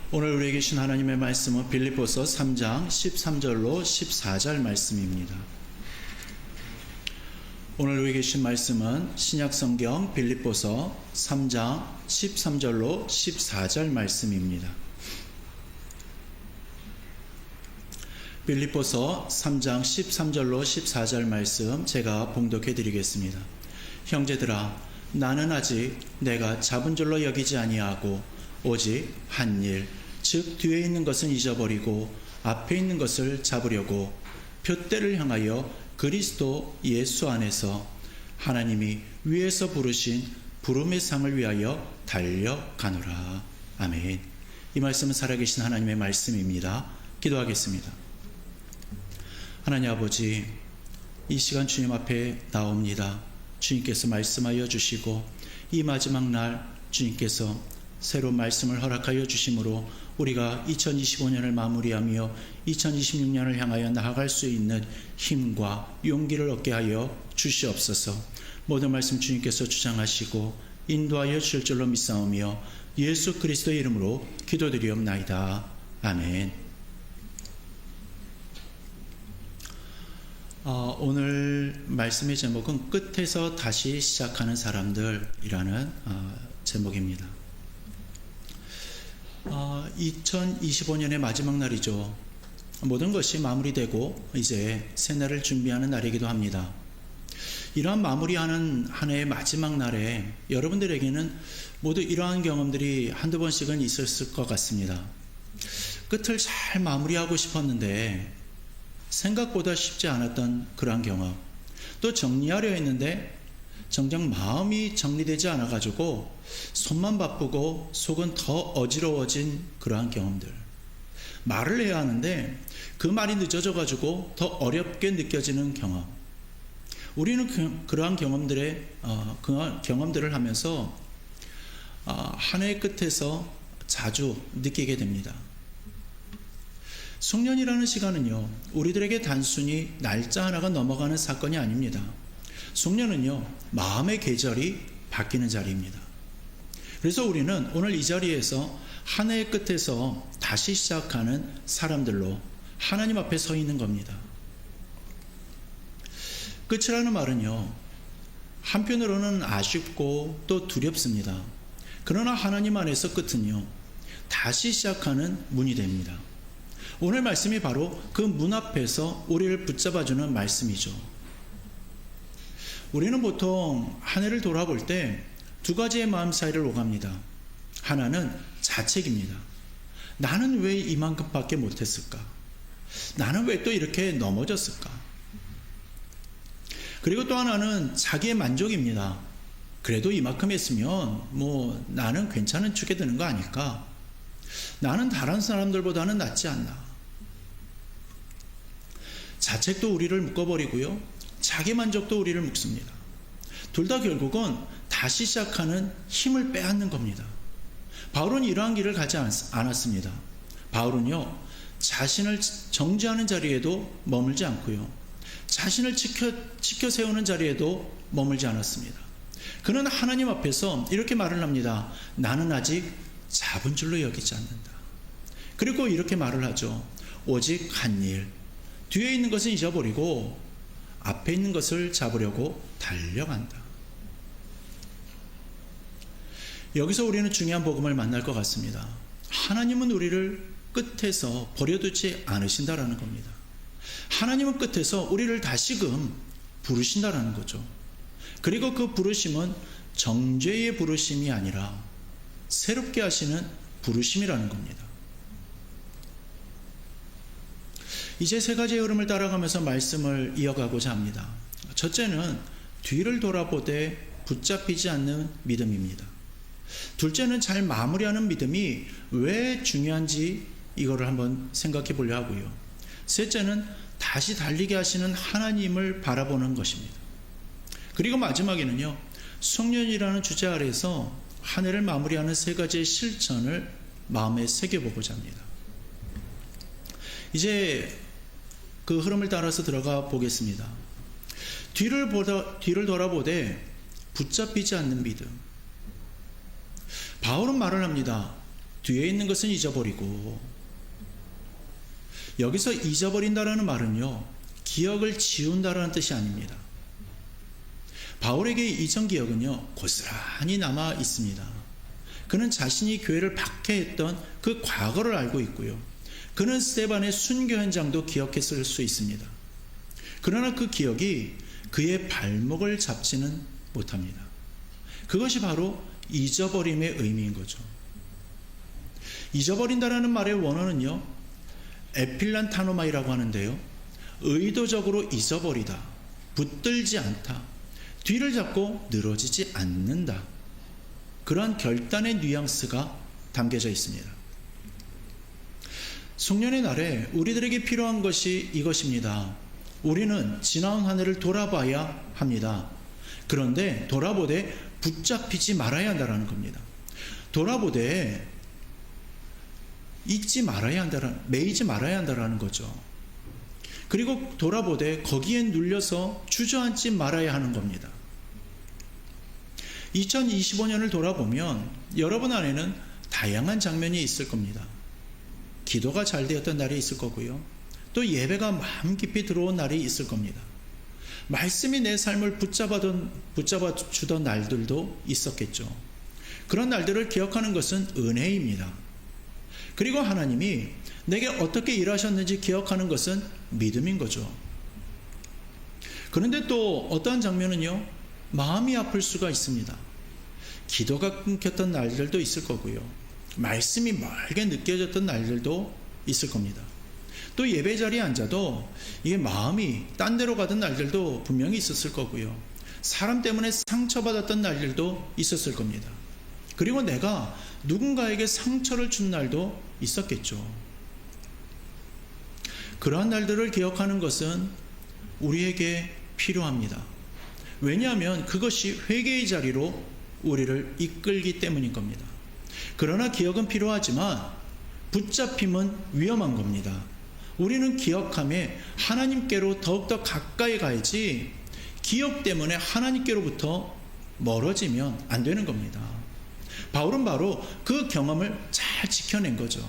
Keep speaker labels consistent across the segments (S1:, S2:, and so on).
S1: 오늘 우리에게 주신 하나님의 말씀은 빌립보서 3장 13절로 14절 말씀입니다. 오늘 우리에게 주신 말씀은 신약성경 빌립보서 3장 13절로 14절 말씀입니다. 빌립보서 3장 13절로 14절 말씀 제가 봉독해 드리겠습니다. 형제들아, 나는 아직 내가 잡은 줄로 여기지 아니하고 오직 한 일, 즉 뒤에 있는 것은 잊어버리고 앞에 있는 것을 잡으려고 표대를 향하여 그리스도 예수 안에서 하나님이 위에서 부르신 부름의 상을 위하여 달려가노라. 아멘. 이 말씀은 살아계신 하나님의 말씀입니다. 기도하겠습니다. 하나님 아버지, 이 시간 주님 앞에 나옵니다. 주님께서 말씀하여 주시고 이 마지막 날 주님께서 새로운 말씀을 허락하여 주심으로 우리가 2025년을 마무리하며 2026년을 향하여 나아갈 수 있는 힘과 용기를 얻게 하여 주시옵소서. 모든 말씀 주님께서 주장하시고 인도하여 주실 줄로 믿사오며 예수 그리스도의 이름으로 기도드리옵나이다. 아멘. 오늘 말씀의 제목은 끝에서 다시 시작하는 사람들이라는 제목입니다. 2025년의 마지막 날이죠. 모든 것이 마무리되고 이제 새날을 준비하는 날이기도 합니다. 이러한 마무리하는 한 해의 마지막 날에 여러분들에게는 모두 이러한 경험들이 한두 번씩은 있었을 것 같습니다. 끝을 잘 마무리하고 싶었는데 생각보다 쉽지 않았던 그러한 경험, 또 정리하려 했는데 정작 마음이 정리되지 않아가지고 손만 바쁘고 속은 더 어지러워진 그러한 경험들, 말을 해야 하는데 그 말이 늦어져가지고 더 어렵게 느껴지는 경험. 우리는 그러한 경험들을 하면서 한 해의 끝에서 자주 느끼게 됩니다. 송년이라는 시간은요, 우리들에게 단순히 날짜 하나가 넘어가는 사건이 아닙니다. 송년은요, 마음의 계절이 바뀌는 자리입니다. 그래서 우리는 오늘 이 자리에서 한 해의 끝에서 다시 시작하는 사람들로 하나님 앞에 서 있는 겁니다. 끝이라는 말은요, 한편으로는 아쉽고 또 두렵습니다. 그러나 하나님 안에서 끝은요, 다시 시작하는 문이 됩니다. 오늘 말씀이 바로 그 문 앞에서 우리를 붙잡아주는 말씀이죠. 우리는 보통 한 해를 돌아볼 때 두 가지의 마음 사이를 오갑니다. 하나는 자책입니다. 나는 왜 이만큼밖에 못했을까? 나는 왜 또 이렇게 넘어졌을까? 그리고 또 하나는 자기의 만족입니다. 그래도 이만큼 했으면 나는 괜찮은 축에 드는 거 아닐까? 나는 다른 사람들보다는 낫지 않나? 자책도 우리를 묶어버리고요, 자기 만족도 우리를 묶습니다. 둘 다 결국은 다시 시작하는 힘을 빼앗는 겁니다. 바울은 이러한 길을 가지 않았습니다. 바울은요, 자신을 정죄하는 자리에도 머물지 않고요, 자신을 지켜 세우는 자리에도 머물지 않았습니다. 그는 하나님 앞에서 이렇게 말을 합니다. 나는 아직 잡은 줄로 여기지 않는다. 그리고 이렇게 말을 하죠. 오직 한 일, 뒤에 있는 것은 잊어버리고 앞에 있는 것을 잡으려고 달려간다. 여기서 우리는 중요한 복음을 만날 것 같습니다. 하나님은 우리를 끝에서 버려두지 않으신다라는 겁니다. 하나님은 끝에서 우리를 다시금 부르신다라는 거죠. 그리고 그 부르심은 정죄의 부르심이 아니라 새롭게 하시는 부르심이라는 겁니다. 이제 세 가지의 흐름을 따라가면서 말씀을 이어가고자 합니다. 첫째는 뒤를 돌아보되 붙잡히지 않는 믿음입니다. 둘째는 잘 마무리하는 믿음이 왜 중요한지 이거를 한번 생각해 보려 하고요. 셋째는 다시 달리게 하시는 하나님을 바라보는 것입니다. 그리고 마지막에는요, 송년이라는 주제 아래에서 한 해를 마무리하는 세 가지의 실천을 마음에 새겨보고자 합니다. 이제 그 흐름을 따라서 들어가 보겠습니다. 뒤를 돌아보되 붙잡히지 않는 믿음. 바울은 말을 합니다. 뒤에 있는 것은 잊어버리고. 여기서 잊어버린다라는 말은요, 기억을 지운다라는 뜻이 아닙니다. 바울에게 이전 기억은요, 고스란히 남아 있습니다. 그는 자신이 교회를 박해했던 그 과거를 알고 있고요. 그는 스데반의 순교 현장도 기억했을 수 있습니다. 그러나 그 기억이 그의 발목을 잡지는 못합니다. 그것이 바로 잊어버림의 의미인 거죠. 잊어버린다라는 말의 원어는요, 에필란타노마이라고 하는데요, 의도적으로 잊어버리다, 붙들지 않다, 뒤를 잡고 늘어지지 않는다, 그러한 결단의 뉘앙스가 담겨져 있습니다. 송년의 날에 우리들에게 필요한 것이 이것입니다. 우리는 지나온 한 해를 돌아봐야 합니다. 그런데 돌아보되 붙잡히지 말아야 한다는 겁니다. 돌아보되 잊지 말아야 한다는, 매이지 말아야 한다는 거죠. 그리고 돌아보되 거기에 눌려서 주저앉지 말아야 하는 겁니다. 2025년을 돌아보면 여러분 안에는 다양한 장면이 있을 겁니다. 기도가 잘 되었던 날이 있을 거고요. 또 예배가 마음 깊이 들어온 날이 있을 겁니다. 말씀이 내 삶을 붙잡아 주던 날들도 있었겠죠. 그런 날들을 기억하는 것은 은혜입니다. 그리고 하나님이 내게 어떻게 일하셨는지 기억하는 것은 믿음인 거죠. 그런데 또 어떠한 장면은요, 마음이 아플 수가 있습니다. 기도가 끊겼던 날들도 있을 거고요. 말씀이 멀게 느껴졌던 날들도 있을 겁니다. 또 예배 자리에 앉아도 이게 마음이 딴 데로 가던 날들도 분명히 있었을 거고요. 사람 때문에 상처받았던 날들도 있었을 겁니다. 그리고 내가 누군가에게 상처를 준 날도 있었겠죠. 그러한 날들을 기억하는 것은 우리에게 필요합니다. 왜냐하면 그것이 회개의 자리로 우리를 이끌기 때문인 겁니다. 그러나 기억은 필요하지만 붙잡힘은 위험한 겁니다. 우리는 기억함에 하나님께로 더욱더 가까이 가야지 기억 때문에 하나님께로부터 멀어지면 안 되는 겁니다. 바울은 바로 그 경험을 잘 지켜낸 거죠.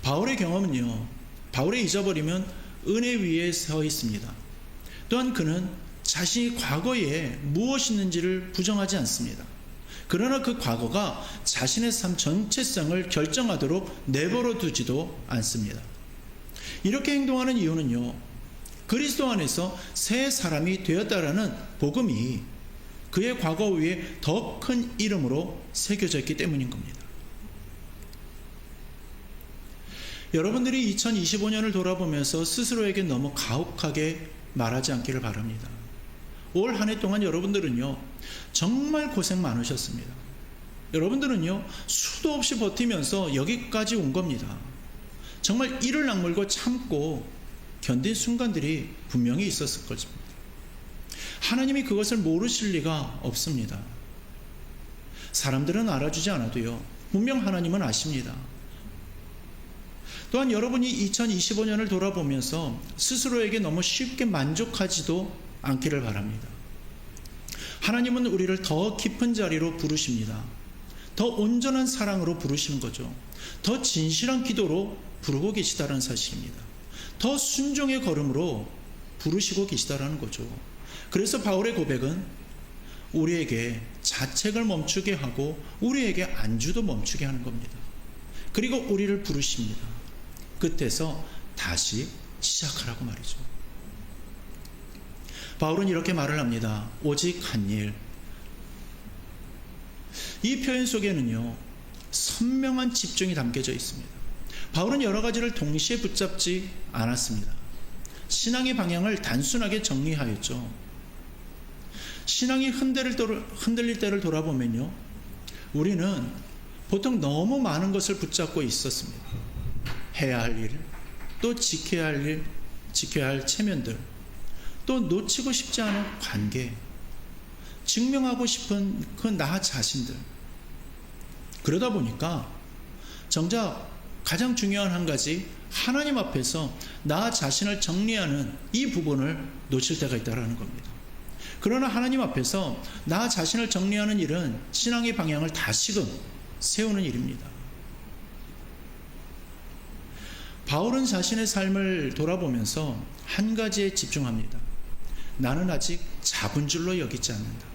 S1: 바울의 경험은요, 바울의 잊어버림은 은혜 위에 서 있습니다. 또한 그는 자신이 과거에 무엇이 있는지를 부정하지 않습니다. 그러나 그 과거가 자신의 삶 전체성을 결정하도록 내버려 두지도 않습니다. 이렇게 행동하는 이유는요, 그리스도 안에서 새 사람이 되었다라는 복음이 그의 과거 위에 더 큰 이름으로 새겨져 있기 때문인 겁니다. 여러분들이 2025년을 돌아보면서 스스로에게 너무 가혹하게 말하지 않기를 바랍니다. 올 한 해 동안 여러분들은요, 정말 고생 많으셨습니다. 여러분들은요, 수도 없이 버티면서 여기까지 온 겁니다. 정말 이를 악물고 참고 견딘 순간들이 분명히 있었을 것입니다. 하나님이 그것을 모르실 리가 없습니다. 사람들은 알아주지 않아도요, 분명 하나님은 아십니다. 또한 여러분이 2025년을 돌아보면서 스스로에게 너무 쉽게 만족하지도 않기를 바랍니다. 하나님은 우리를 더 깊은 자리로 부르십니다. 더 온전한 사랑으로 부르시는 거죠. 더 진실한 기도로 부르고 계시다는 사실입니다. 더 순종의 걸음으로 부르시고 계시다는 거죠. 그래서 바울의 고백은 우리에게 자책을 멈추게 하고 우리에게 안주도 멈추게 하는 겁니다. 그리고 우리를 부르십니다. 끝에서 다시 시작하라고 말이죠. 바울은 이렇게 말을 합니다. 오직 한 일. 이 표현 속에는요, 선명한 집중이 담겨져 있습니다. 바울은 여러 가지를 동시에 붙잡지 않았습니다. 신앙의 방향을 단순하게 정리하였죠. 신앙이 흔들릴 때를 돌아보면요, 우리는 보통 너무 많은 것을 붙잡고 있었습니다. 해야 할 일, 또 지켜야 할 일, 지켜야 할 체면들, 또 놓치고 싶지 않은 관계, 증명하고 싶은 그 나 자신들. 그러다 보니까 정작 가장 중요한 한 가지, 하나님 앞에서 나 자신을 정리하는 이 부분을 놓칠 때가 있다는 겁니다. 그러나 하나님 앞에서 나 자신을 정리하는 일은 신앙의 방향을 다시금 세우는 일입니다. 바울은 자신의 삶을 돌아보면서 한 가지에 집중합니다. 나는 아직 잡은 줄로 여기지 않는다.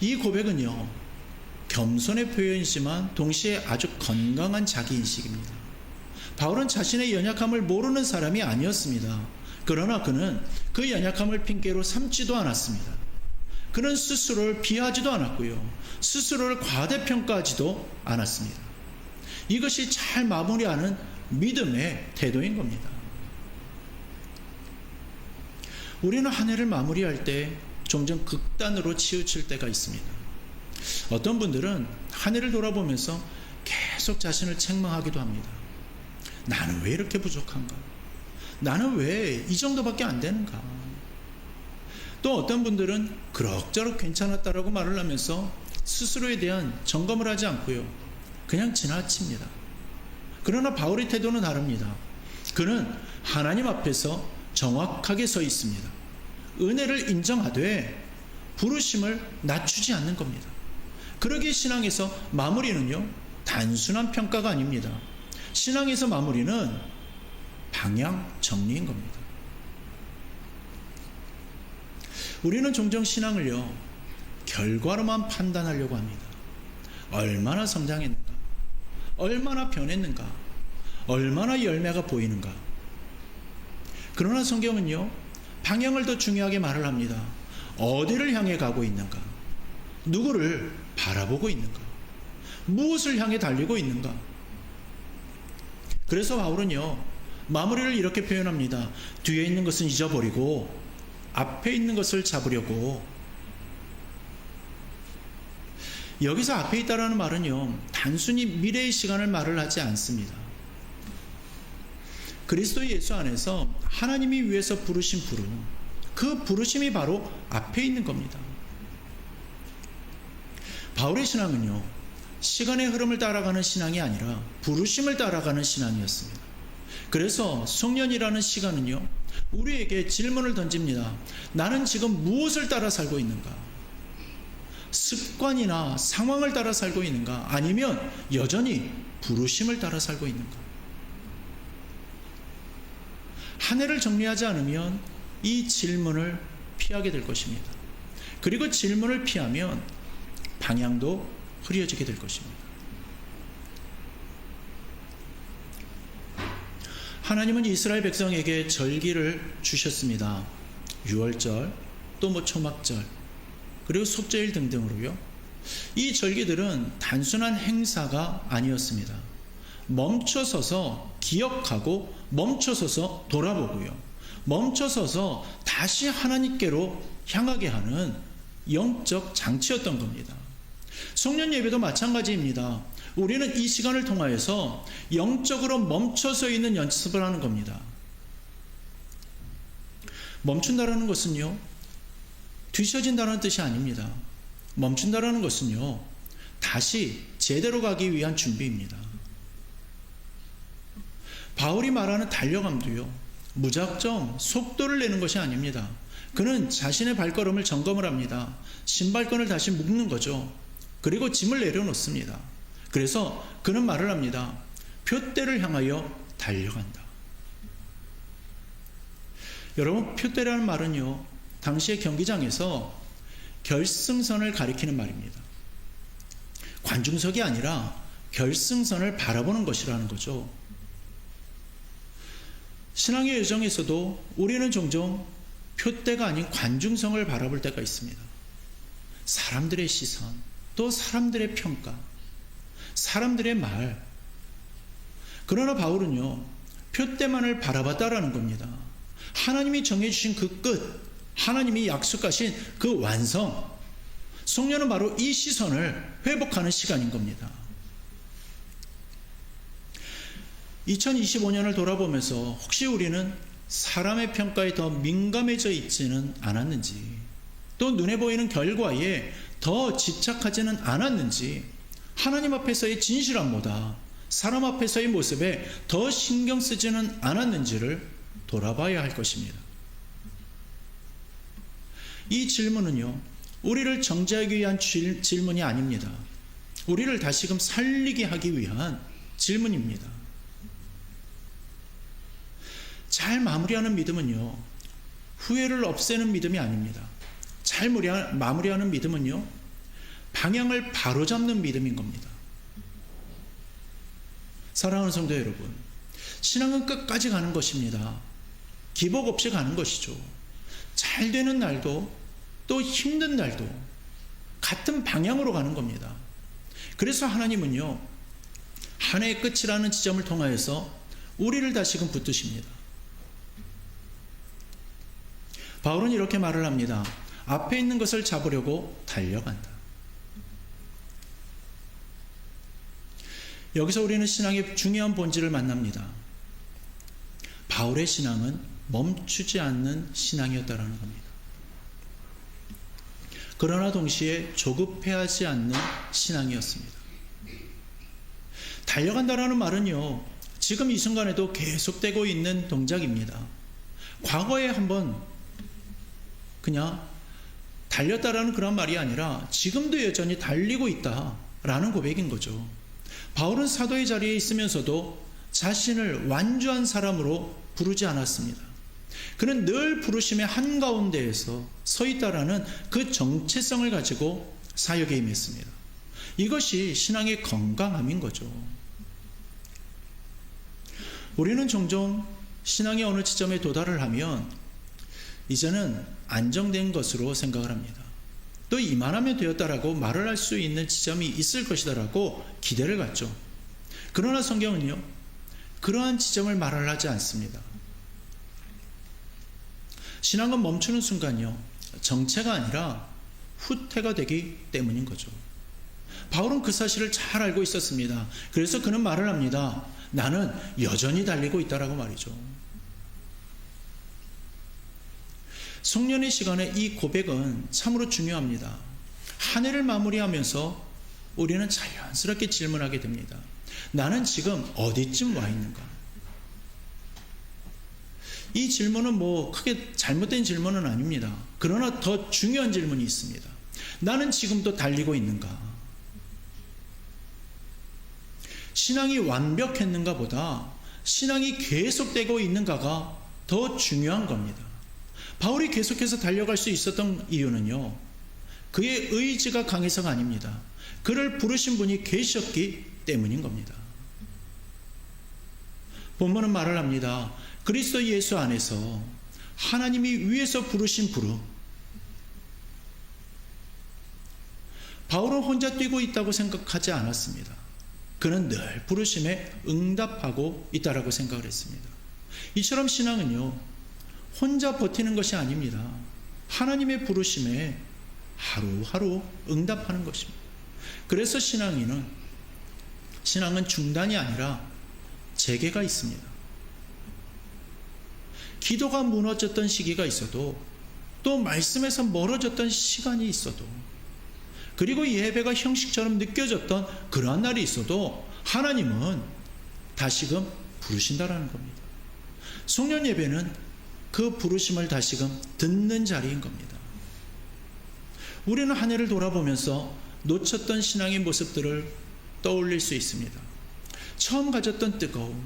S1: 이 고백은요, 겸손의 표현이지만 동시에 아주 건강한 자기인식입니다. 바울은 자신의 연약함을 모르는 사람이 아니었습니다. 그러나 그는 그 연약함을 핑계로 삼지도 않았습니다. 그는 스스로를 비하지도 않았고요, 스스로를 과대평가하지도 않았습니다. 이것이 잘 마무리하는 믿음의 태도인 겁니다. 우리는 한 해를 마무리할 때 종종 극단으로 치우칠 때가 있습니다. 어떤 분들은 한 해를 돌아보면서 계속 자신을 책망하기도 합니다. 나는 왜 이렇게 부족한가? 나는 왜 이 정도밖에 안 되는가? 또 어떤 분들은 그럭저럭 괜찮았다라고 말을 하면서 스스로에 대한 점검을 하지 않고요, 그냥 지나칩니다. 그러나 바울의 태도는 다릅니다. 그는 하나님 앞에서 정확하게 서 있습니다. 은혜를 인정하되 부르심을 낮추지 않는 겁니다. 그러기에 신앙에서 마무리는요, 단순한 평가가 아닙니다. 신앙에서 마무리는 방향 정리인 겁니다. 우리는 종종 신앙을요, 결과로만 판단하려고 합니다. 얼마나 성장했는가? 얼마나 변했는가? 얼마나 열매가 보이는가? 그러나 성경은요, 방향을 더 중요하게 말을 합니다. 어디를 향해 가고 있는가? 누구를 바라보고 있는가? 무엇을 향해 달리고 있는가? 그래서 바울은요, 마무리를 이렇게 표현합니다. 뒤에 있는 것은 잊어버리고 앞에 있는 것을 잡으려고. 여기서 앞에 있다라는 말은요, 단순히 미래의 시간을 말을 하지 않습니다. 그리스도 예수 안에서 하나님이 위해서 부르신 부름, 그 부르심이 바로 앞에 있는 겁니다. 바울의 신앙은요, 시간의 흐름을 따라가는 신앙이 아니라 부르심을 따라가는 신앙이었습니다. 그래서 송년이라는 시간은요, 우리에게 질문을 던집니다. 나는 지금 무엇을 따라 살고 있는가? 습관이나 상황을 따라 살고 있는가? 아니면 여전히 부르심을 따라 살고 있는가? 한 해를 정리하지 않으면 이 질문을 피하게 될 것입니다. 그리고 질문을 피하면 방향도 흐려지게 될 것입니다. 하나님은 이스라엘 백성에게 절기를 주셨습니다. 유월절, 또 초막절, 그리고 속죄일 등등으로요. 이 절기들은 단순한 행사가 아니었습니다. 멈춰서서 기억하고 멈춰서서 돌아보고요, 멈춰서서 다시 하나님께로 향하게 하는 영적 장치였던 겁니다. 송년 예배도 마찬가지입니다. 우리는 이 시간을 통하여서 영적으로 멈춰서 있는 연습을 하는 겁니다. 멈춘다라는 것은요, 뒤처진다는 뜻이 아닙니다. 멈춘다라는 것은요, 다시 제대로 가기 위한 준비입니다. 바울이 말하는 달려감도요, 무작정 속도를 내는 것이 아닙니다. 그는 자신의 발걸음을 점검을 합니다. 신발끈을 다시 묶는 거죠. 그리고 짐을 내려놓습니다. 그래서 그는 말을 합니다. 표대를 향하여 달려간다. 여러분, 표대라는 말은요, 당시의 경기장에서 결승선을 가리키는 말입니다. 관중석이 아니라 결승선을 바라보는 것이라는 거죠. 신앙의 여정에서도 우리는 종종 표대가 아닌 관중성을 바라볼 때가 있습니다. 사람들의 시선, 또 사람들의 평가, 사람들의 말. 그러나 바울은요, 표대만을 바라봤다라는 겁니다. 하나님이 정해주신 그 끝, 하나님이 약속하신 그 완성, 송년은 바로 이 시선을 회복하는 시간인 겁니다. 2025년을 돌아보면서 혹시 우리는 사람의 평가에 더 민감해져 있지는 않았는지, 또 눈에 보이는 결과에 더 집착하지는 않았는지, 하나님 앞에서의 진실함보다 사람 앞에서의 모습에 더 신경 쓰지는 않았는지를 돌아봐야 할 것입니다. 이 질문은요, 우리를 정죄하기 위한 질문이 아닙니다. 우리를 다시금 살리게 하기 위한 질문입니다. 잘 마무리하는 믿음은요, 후회를 없애는 믿음이 아닙니다. 잘 마무리하는 믿음은요, 방향을 바로잡는 믿음인 겁니다. 사랑하는 성도 여러분, 신앙은 끝까지 가는 것입니다. 기복 없이 가는 것이죠. 잘 되는 날도 또 힘든 날도 같은 방향으로 가는 겁니다. 그래서 하나님은요, 한 해의 끝이라는 지점을 통하여서 우리를 다시금 붙드십니다. 바울은 이렇게 말을 합니다. 앞에 있는 것을 잡으려고 달려간다. 여기서 우리는 신앙의 중요한 본질을 만납니다. 바울의 신앙은 멈추지 않는 신앙이었다라는 겁니다. 그러나 동시에 조급해하지 않는 신앙이었습니다. 달려간다라는 말은요, 지금 이 순간에도 계속되고 있는 동작입니다. 과거에 한번 그냥 달렸다라는 그런 말이 아니라 지금도 여전히 달리고 있다라는 고백인 거죠. 바울은 사도의 자리에 있으면서도 자신을 완주한 사람으로 부르지 않았습니다. 그는 늘 부르심의 한가운데에서 서 있다라는 그 정체성을 가지고 사역에 임했습니다. 이것이 신앙의 건강함인 거죠. 우리는 종종 신앙의 어느 지점에 도달을 하면 이제는 안정된 것으로 생각을 합니다. 또 이만하면 되었다라고 말을 할 수 있는 지점이 있을 것이다라고 기대를 갖죠. 그러나 성경은요, 그러한 지점을 말을 하지 않습니다. 신앙은 멈추는 순간요, 정체가 아니라 후퇴가 되기 때문인 거죠. 바울은 그 사실을 잘 알고 있었습니다. 그래서 그는 말을 합니다. 나는 여전히 달리고 있다라고 말이죠. 송년회 시간에 이 고백은 참으로 중요합니다. 한 해를 마무리하면서 우리는 자연스럽게 질문하게 됩니다. 나는 지금 어디쯤 와 있는가? 이 질문은 크게 잘못된 질문은 아닙니다. 그러나 더 중요한 질문이 있습니다. 나는 지금도 달리고 있는가? 신앙이 완벽했는가 보다 신앙이 계속되고 있는가가 더 중요한 겁니다. 바울이 계속해서 달려갈 수 있었던 이유는요, 그의 의지가 강해서가 아닙니다. 그를 부르신 분이 계셨기 때문인 겁니다. 본문은 말을 합니다. 그리스도 예수 안에서 하나님이 위에서 부르신 부름. 바울은 혼자 뛰고 있다고 생각하지 않았습니다. 그는 늘 부르심에 응답하고 있다라고 생각을 했습니다. 이처럼 신앙은요, 혼자 버티는 것이 아닙니다. 하나님의 부르심에 하루하루 응답하는 것입니다. 그래서 신앙은 중단이 아니라 재개가 있습니다. 기도가 무너졌던 시기가 있어도, 또 말씀에서 멀어졌던 시간이 있어도, 그리고 예배가 형식처럼 느껴졌던 그러한 날이 있어도 하나님은 다시금 부르신다라는 겁니다. 송년 예배는 그 부르심을 다시금 듣는 자리인 겁니다. 우리는 한 해를 돌아보면서 놓쳤던 신앙의 모습들을 떠올릴 수 있습니다. 처음 가졌던 뜨거움,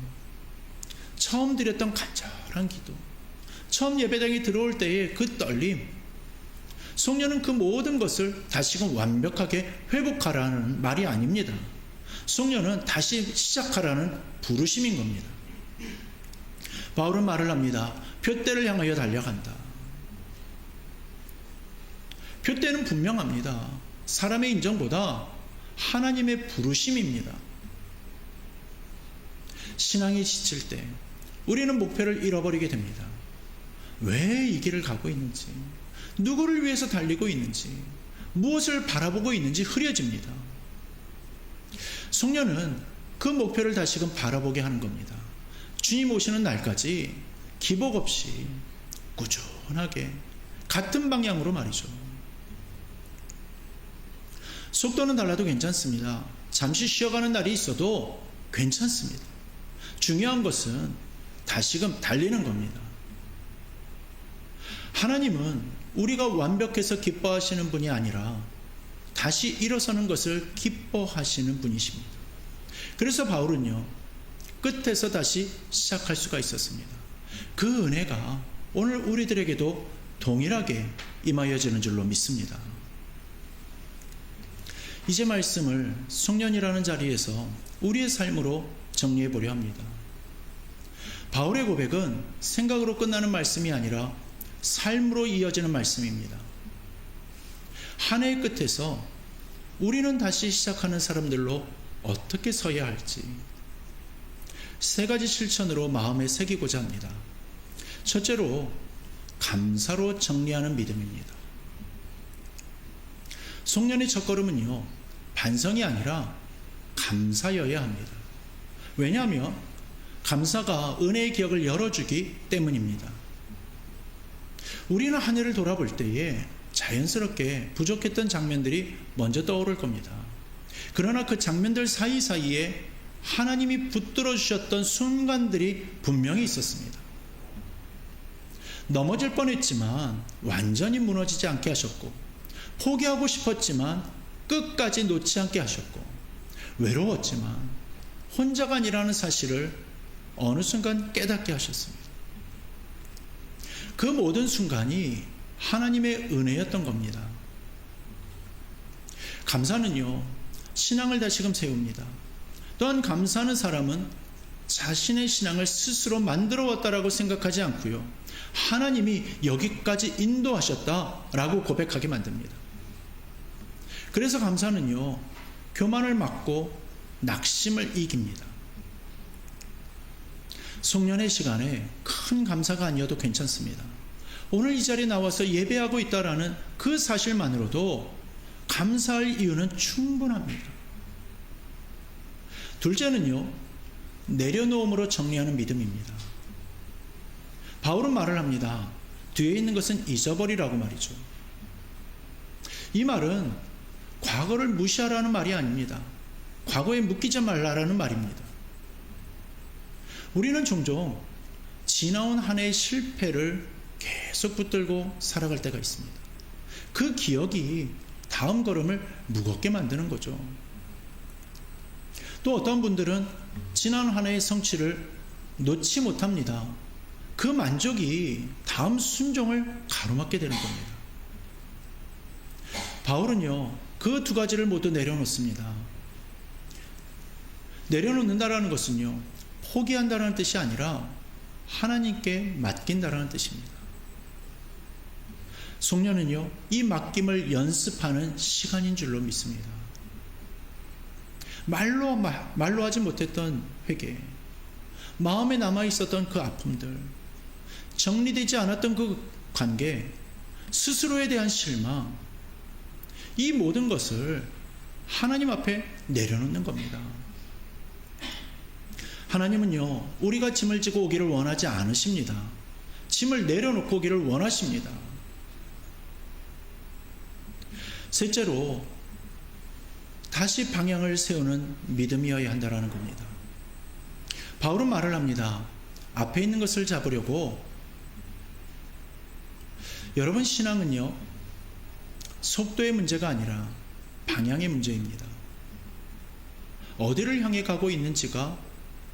S1: 처음 드렸던 간절한 기도, 처음 예배당에 들어올 때의 그 떨림, 송년은 그 모든 것을 다시금 완벽하게 회복하라는 말이 아닙니다. 송년은 다시 시작하라는 부르심인 겁니다. 바울은 말을 합니다. 표대를 향하여 달려간다. 표대는 분명합니다. 사람의 인정보다 하나님의 부르심입니다. 신앙이 지칠 때 우리는 목표를 잃어버리게 됩니다. 왜 이 길을 가고 있는지, 누구를 위해서 달리고 있는지, 무엇을 바라보고 있는지 흐려집니다. 송년은 그 목표를 다시금 바라보게 하는 겁니다. 주님 오시는 날까지 기복 없이 꾸준하게 같은 방향으로 말이죠. 속도는 달라도 괜찮습니다. 잠시 쉬어가는 날이 있어도 괜찮습니다. 중요한 것은 다시금 달리는 겁니다. 하나님은 우리가 완벽해서 기뻐하시는 분이 아니라 다시 일어서는 것을 기뻐하시는 분이십니다. 그래서 바울은요, 끝에서 다시 시작할 수가 있었습니다. 그 은혜가 오늘 우리들에게도 동일하게 임하여지는 줄로 믿습니다. 이제 말씀을 송년이라는 자리에서 우리의 삶으로 정리해 보려 합니다. 바울의 고백은 생각으로 끝나는 말씀이 아니라 삶으로 이어지는 말씀입니다. 한 해의 끝에서 우리는 다시 시작하는 사람들로 어떻게 서야 할지 세 가지 실천으로 마음에 새기고자 합니다. 첫째로 감사로 정리하는 믿음입니다. 송년의 첫걸음은요, 반성이 아니라 감사여야 합니다. 왜냐하면 감사가 은혜의 기억을 열어주기 때문입니다. 우리는 한 해를 돌아볼 때에 자연스럽게 부족했던 장면들이 먼저 떠오를 겁니다. 그러나 그 장면들 사이사이에 하나님이 붙들어 주셨던 순간들이 분명히 있었습니다. 넘어질 뻔했지만 완전히 무너지지 않게 하셨고, 포기하고 싶었지만 끝까지 놓지 않게 하셨고, 외로웠지만 혼자가 아니라는 사실을 어느 순간 깨닫게 하셨습니다. 그 모든 순간이 하나님의 은혜였던 겁니다. 감사는요, 신앙을 다시금 세웁니다. 또한 감사하는 사람은 자신의 신앙을 스스로 만들어 왔다라고 생각하지 않고요, 하나님이 여기까지 인도하셨다라고 고백하게 만듭니다. 그래서 감사는요, 교만을 막고 낙심을 이깁니다. 송년회 시간에 큰 감사가 아니어도 괜찮습니다. 오늘 이 자리에 나와서 예배하고 있다라는 그 사실만으로도 감사할 이유는 충분합니다. 둘째는요, 내려놓음으로 정리하는 믿음입니다. 바울은 말을 합니다. 뒤에 있는 것은 잊어버리라고 말이죠. 이 말은 과거를 무시하라는 말이 아닙니다. 과거에 묶이지 말라라는 말입니다. 우리는 종종 지나온 한 해의 실패를 계속 붙들고 살아갈 때가 있습니다. 그 기억이 다음 걸음을 무겁게 만드는 거죠. 또 어떤 분들은 지난 한 해의 성취를 놓지 못합니다. 그 만족이 다음 순종을 가로막게 되는 겁니다. 바울은요, 그 두 가지를 모두 내려놓습니다. 내려놓는다라는 것은요, 포기한다라는 뜻이 아니라 하나님께 맡긴다라는 뜻입니다. 송년은요, 이 맡김을 연습하는 시간인 줄로 믿습니다. 말로 하지 못했던 회개, 마음에 남아있었던 그 아픔들, 정리되지 않았던 그 관계, 스스로에 대한 실망, 이 모든 것을 하나님 앞에 내려놓는 겁니다. 하나님은요, 우리가 짐을 지고 오기를 원하지 않으십니다. 짐을 내려놓고 오기를 원하십니다. 셋째로, 다시 방향을 세우는 믿음이어야 한다는 겁니다. 바울은 말을 합니다. 앞에 있는 것을 잡으려고. 여러분, 신앙은요, 속도의 문제가 아니라 방향의 문제입니다. 어디를 향해 가고 있는지가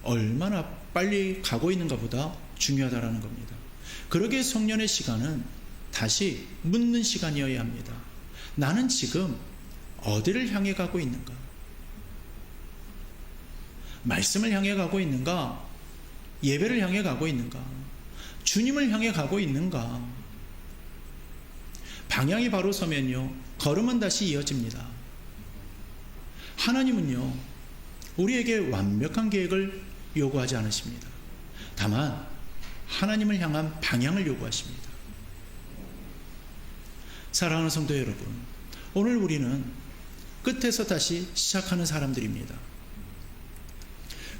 S1: 얼마나 빨리 가고 있는가 보다 중요하다는 겁니다. 그러기에 송년의 시간은 다시 묻는 시간이어야 합니다. 나는 지금 어디를 향해 가고 있는가? 말씀을 향해 가고 있는가? 예배를 향해 가고 있는가? 주님을 향해 가고 있는가? 방향이 바로 서면요, 걸음은 다시 이어집니다. 하나님은요, 우리에게 완벽한 계획을 요구하지 않으십니다. 다만 하나님을 향한 방향을 요구하십니다. 사랑하는 성도 여러분, 오늘 우리는 끝에서 다시 시작하는 사람들입니다.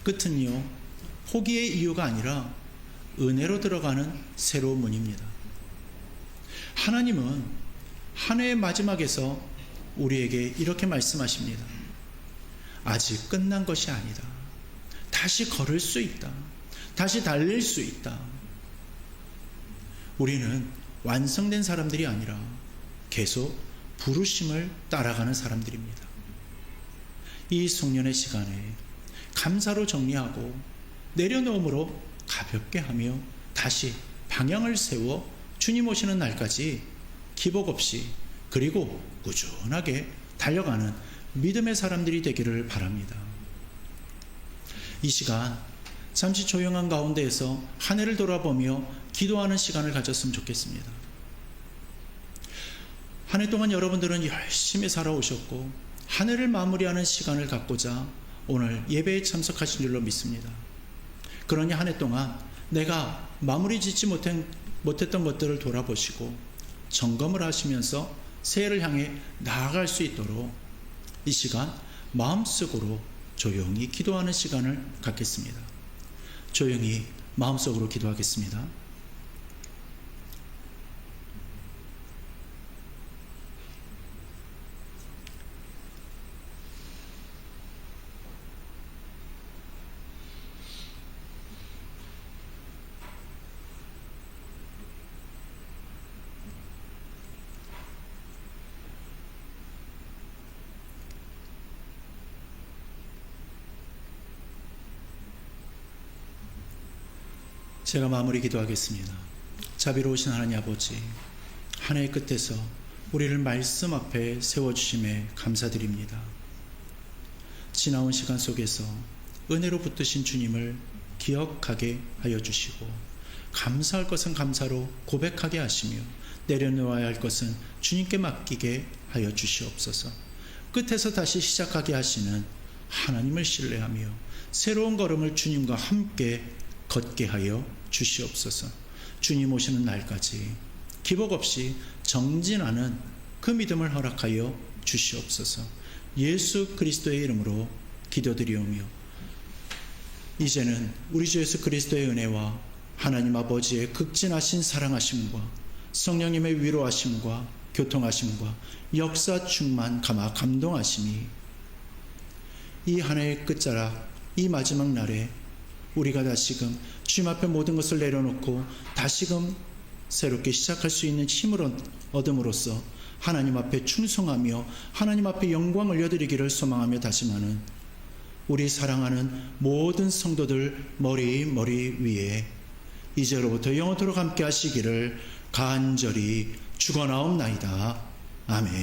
S1: 끝은요, 포기의 이유가 아니라 은혜로 들어가는 새로운 문입니다. 하나님은 한 해의 마지막에서 우리에게 이렇게 말씀하십니다. 아직 끝난 것이 아니다. 다시 걸을 수 있다. 다시 달릴 수 있다. 우리는 완성된 사람들이 아니라 계속 부르심을 따라가는 사람들입니다. 이 송년회 시간에 감사로 정리하고 내려놓음으로 가볍게 하며 다시 방향을 세워 주님 오시는 날까지 기복 없이 그리고 꾸준하게 달려가는 믿음의 사람들이 되기를 바랍니다. 이 시간 잠시 조용한 가운데에서 한 해를 돌아보며 기도하는 시간을 가졌으면 좋겠습니다. 한 해 동안 여러분들은 열심히 살아오셨고 한 해를 마무리하는 시간을 갖고자 오늘 예배에 참석하신 줄로 믿습니다. 그러니 한 해 동안 내가 마무리 짓지 못했던 것들을 돌아보시고 점검을 하시면서 새해를 향해 나아갈 수 있도록 이 시간 마음속으로 조용히 기도하는 시간을 갖겠습니다. 조용히 마음속으로 기도하겠습니다. 제가 마무리 기도하겠습니다. 자비로우신 하나님 아버지, 한 해의 끝에서 우리를 말씀 앞에 세워주심에 감사드립니다. 지나온 시간 속에서 은혜로 붙드신 주님을 기억하게 하여 주시고 감사할 것은 감사로 고백하게 하시며 내려놓아야 할 것은 주님께 맡기게 하여 주시옵소서. 끝에서 다시 시작하게 하시는 하나님을 신뢰하며 새로운 걸음을 주님과 함께 걷게 하여 주시옵소서. 주님 오시는 날까지 기복 없이 정진하는 그 믿음을 허락하여 주시옵소서. 예수 그리스도의 이름으로 기도드리오며 이제는 우리 주 예수 그리스도의 은혜와 하나님 아버지의 극진하신 사랑하심과 성령님의 위로하심과 교통하심과 역사 충만 감화 감동하심이 이 한 해의 끝자락 이 마지막 날에 우리가 다시금 주님 앞에 모든 것을 내려놓고 다시금 새롭게 시작할 수 있는 힘을 얻음으로써 하나님 앞에 충성하며 하나님 앞에 영광을 올려드리기를 소망하며 다짐하는 우리 사랑하는 모든 성도들 머리 위에 이제로부터 영원토록 함께 하시기를 간절히 축원하옵나이다. 아멘.